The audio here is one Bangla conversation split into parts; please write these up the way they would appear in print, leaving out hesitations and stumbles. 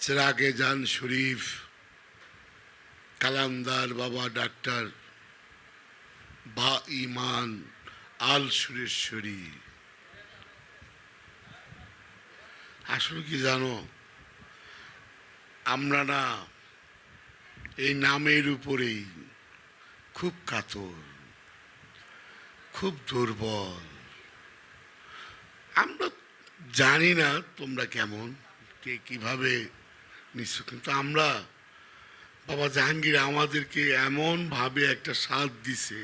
চিরাগে জান শরীফ, কালান্দার বাবা ডাক্তার বা ইমান আল সুরেশ্বরী। আসলে কি জানো, আমরা না এই নামের উপরেই খুব কাতর, খুব দুর্বল। আমরা জানি না তোমরা কেমন, কে কিভাবে নিশ্চয়, কিন্তু আমরা বাবা জাহাঙ্গীর আমাদেরকে এমন ভাবে একটা সাথ দিছে,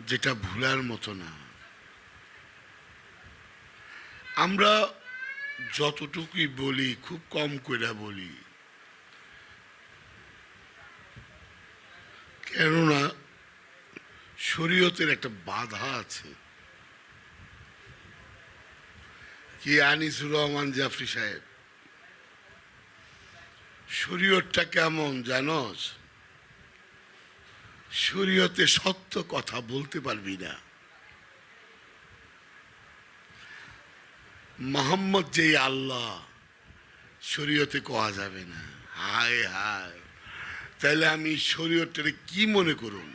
যেটা ভুলার মতো না। আমরা যতটুকুই বলি খুব কম করে বলি, কেননা শরীয়তের একটা বাধা আছে। কি আনিসুর রহমান জাফরি সাহেব, শরীয়তটা কেমন জানোস? শরীয়তে সত্য কথা বলতে পারবি না। মোহাম্মদ যেই আল্লাহ, শরীয়তে কোয়া যাবে না। হায় হায়, তাহলে আমি শরীয়তটাকে কি মনে করুন?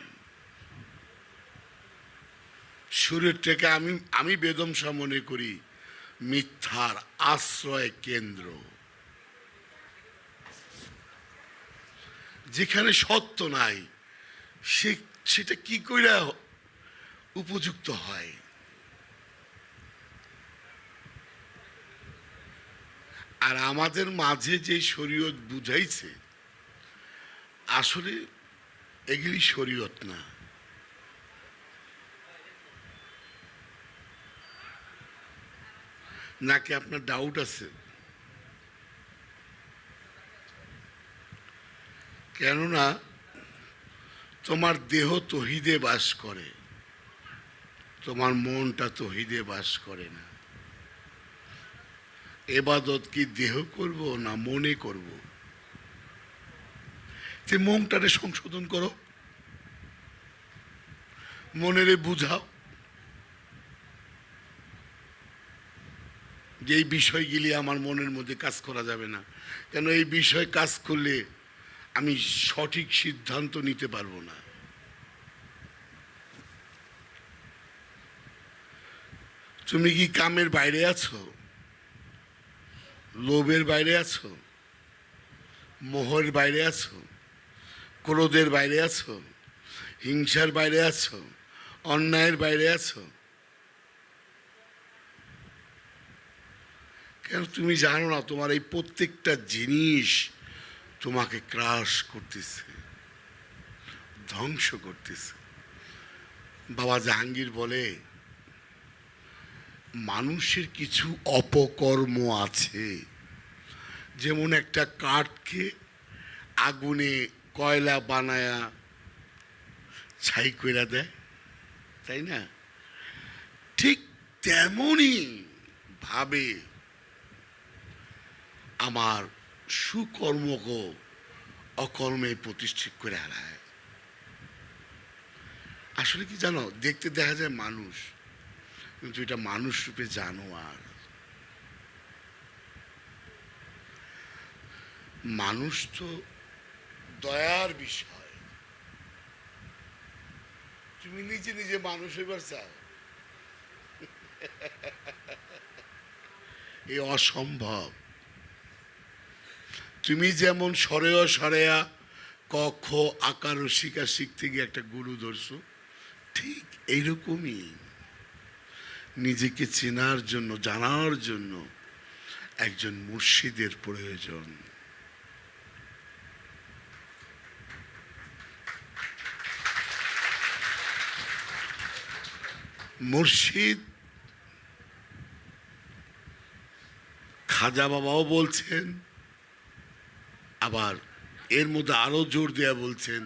শরীয়তটাকে আমি বেদম শাহ মনে করি মিথ্যার আশ্রয় কেন্দ্র, যেখানে সত্য নাই সেটা কি কইরা উপযুক্ত হয়? আর আমাদের মাঝে যে শরীয়ত বুঝাইছে, আসলে এগুলি শরীয়ত না। নাকি আপনার ডাউট আছে? কেননা তোমার দেহ তহিদে বাস করে, তোমার মনটা তহিদে বাস করে না। এবাদত কি দেহ করব না মনে করব? যে মনটারে সংশোধন করো, মনেরে বুঝাও যে এই বিষয়গুলি আমার মনের মধ্যে কাজ করা যাবে না। কেন এই বিষয় কাজ করলে আমি সঠিক সিদ্ধান্ত নিতে পারবো না। তুমি কি কামের বাইরে আছো? লোভের বাইরে আছো? মোহের বাইরে আছো? ক্রোধের বাইরে আছো? হিংসার বাইরে আছো? অন্যায়ের বাইরে আছো? কেন তুমি জানো না তোমার এই প্রত্যেকটা জিনিস তোমাকে ক্রাশ করতেছে, ধ্বংস করতেছে। বাবা জাহাঙ্গীর বলে, মানুষের কিছু অপকর্ম আছে, যেমন একটা কাঠকে আগুনে কয়লা বানায়া ছাই কইরা দেয়, তাই না? ঠিক তেমনই ভাবে আমার সুকর্মকে অকর্মে প্রতিষ্ঠিত করে হারায়। আসলে কি জানো, দেখতে দেখা যায় মানুষ, কিন্তু এটা মানুষ রূপে জানোয়ার। মানুষ তো দয়ার বিষয়। তুমি নিজে নিজে মানুষ হইবার চাও? এ অসম্ভব। তুমি যেমন সরেয়া সরেয়া ক খ আকার শিকা শিখতে গিয়ে একটা গুরু ধরছো, ঠিক এইরকমই নিজেকে চেনার জন্য, জানার জন্য একজন মুর্শিদের প্রয়োজন। মুর্শিদ খাজা বাবাও বলছেন, আবার এর মধ্যে আরো জোর দেয়া বলছেন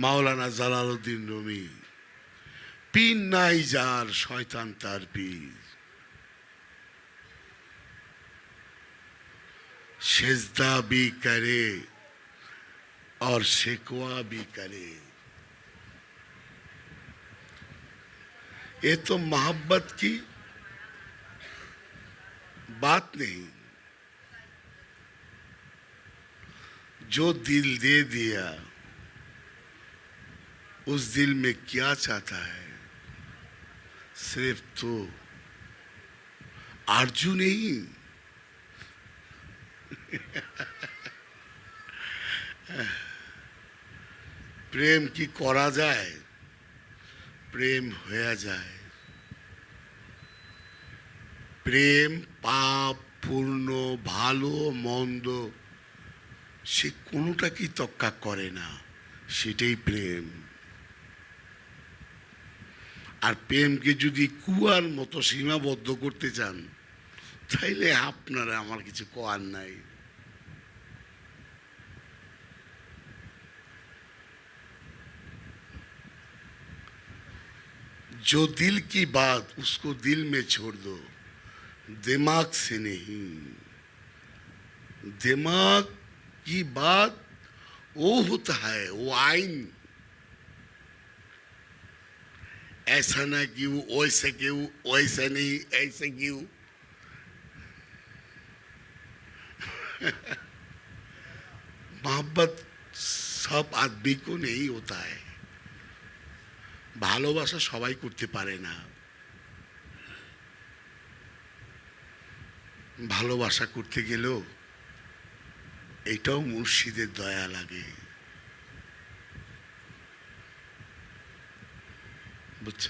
মাওলানা জালালউদ্দিন রুমি, পীর নাই যার শয়তান তার পীর, সেজদা भी करे और शिकवा भी करे। ये तो मोहब्बत की बात नहीं। जो दिल दे दिया उस दिल में क्या चाहता है, सिर्फ तो आरजू नहीं। প্রেম কি করা যায়? প্রেম হয়ে যায়। প্রেম পাপ পূর্ণ ভালো মন্দ সে কোনোটাকেই তক্কা করে না, সেটাই প্রেম। আর প্রেমকে যদি কুয়ার মতো সীমাবদ্ধ করতে চান, তাইলে আপনারা আমার কিছু করার নাই। जो दिल की बात उसको दिल में छोड़ दो, दिमाग से नहीं। दिमाग की बात वो होता है, वो आइन। ऐसा ना क्यों, वैसा क्यों, वैसा नहीं, ऐसा क्यों। मोहब्बत सब आदमी को नहीं होता है। ভালোবাসা সবাই করতে পারে না। ভালোবাসা করতে গেলেও এটাও মুর্শিদের দয়া লাগে, বুঝছ?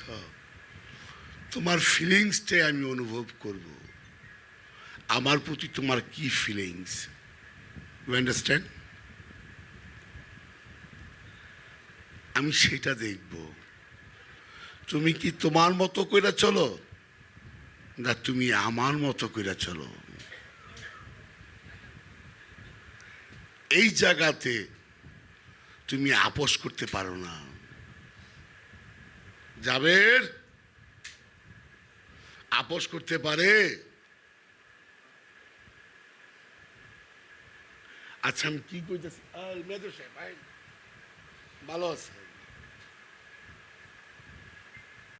তোমার ফিলিংসটাই আমি অনুভব করব, আমার প্রতি তোমার কি ফিলিংস। You understand? আমি সেটা দেখব। তুমি কি তোমার মতো কইরা চলো না তুমি আমার মতো কইরা চলো। এই জায়গাতে তুমি আপোষ করতে পারো না। জাবের আপোষ করতে পারে? আচ্ছা আমি কি কইতেছি, মেজর সাহেব ভালো আছে?